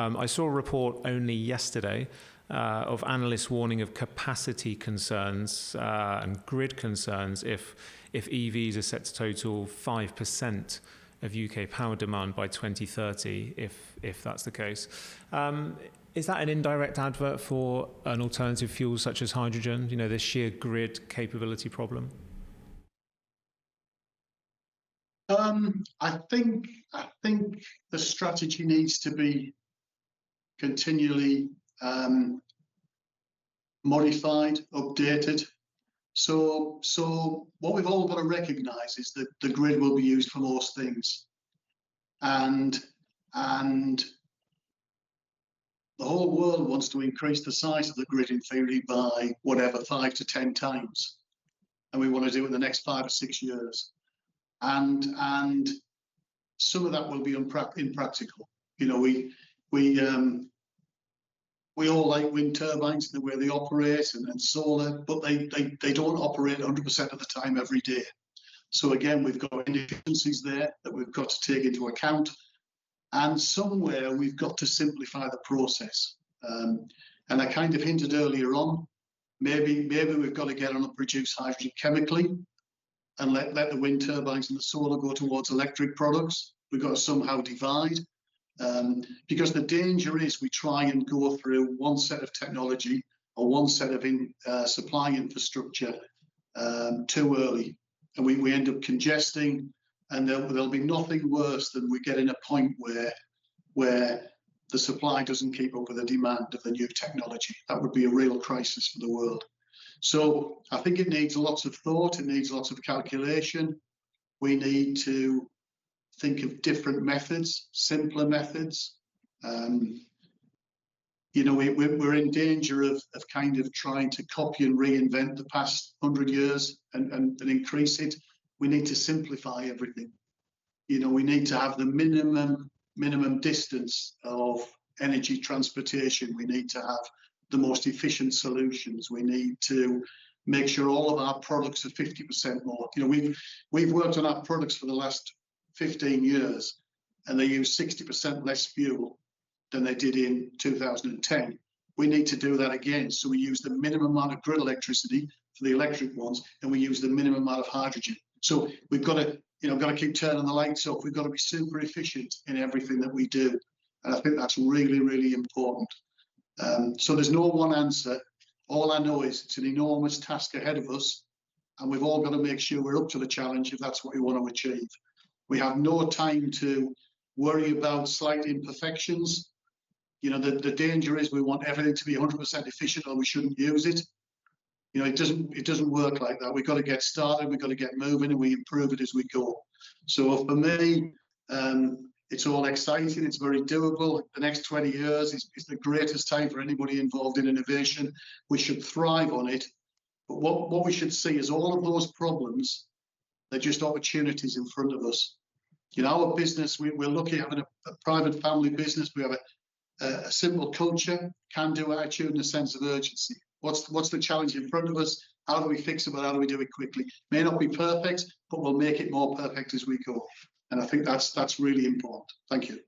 I saw a report only yesterday of analysts warning of capacity concerns and grid concerns if EVs are set to total 5% of UK power demand by 2030, if that's the case. Is that an indirect advert for an alternative fuel such as hydrogen, this sheer grid capability problem? I think the strategy needs to be continually modified, updated. So what we've all got to recognise is that the grid will be used for most things, and the whole world wants to increase the size of the grid in theory by whatever 5 to 10 times, and we want to do it in the next 5 or 6 years. And some of that will be impractical. We all like wind turbines and the way they operate, and solar, but they don't operate 100% of the time every day. So again, we've got inefficiencies there that we've got to take into account, and somewhere we've got to simplify the process. And I kind of hinted earlier on, maybe we've got to get on and produce hydrogen chemically, and let the wind turbines and the solar go towards electric products. We've got to somehow divide, because the danger is we try and go through one set of technology or one set of supply infrastructure too early, and we end up congesting, and there'll be nothing worse than we get in a point where the supply doesn't keep up with the demand of the new technology. That would be a real crisis for the world. So I think it needs lots of thought, it needs lots of calculation. We need to think of different methods, simpler methods. We're in danger of kind of trying to copy and reinvent the past 100 years and increase it. We need to simplify everything. We need to have the minimum distance of energy transportation. We need to have the most efficient solutions. We need to make sure all of our products are 50% more. We've worked on our products for the last 15 years, and they use 60% less fuel than they did in 2010. We need to do that again. So we use the minimum amount of grid electricity for the electric ones, and we use the minimum amount of hydrogen. So we've got to keep turning the lights off. We've got to be super efficient in everything that we do. And I think that's really, really important. So there's no one answer. All I know is it's an enormous task ahead of us, and we've all got to make sure we're up to the challenge if that's what we want to achieve. We have no time to worry about slight imperfections. The danger is we want everything to be 100% efficient, or we shouldn't use it. It doesn't work like that. We've got to get started, we've got to get moving, and we improve it as we go. So for me, it's all exciting, it's very doable. The next 20 years is the greatest time for anybody involved in innovation. We should thrive on it. But what we should see is all of those problems, they're just opportunities in front of us. Our business, we're lucky having a private family business. We have a simple culture, can-do attitude, and a sense of urgency. What's the challenge in front of us? How do we fix it, but how do we do it quickly? May not be perfect, but we'll make it more perfect as we go. And I think that's really important. Thank you.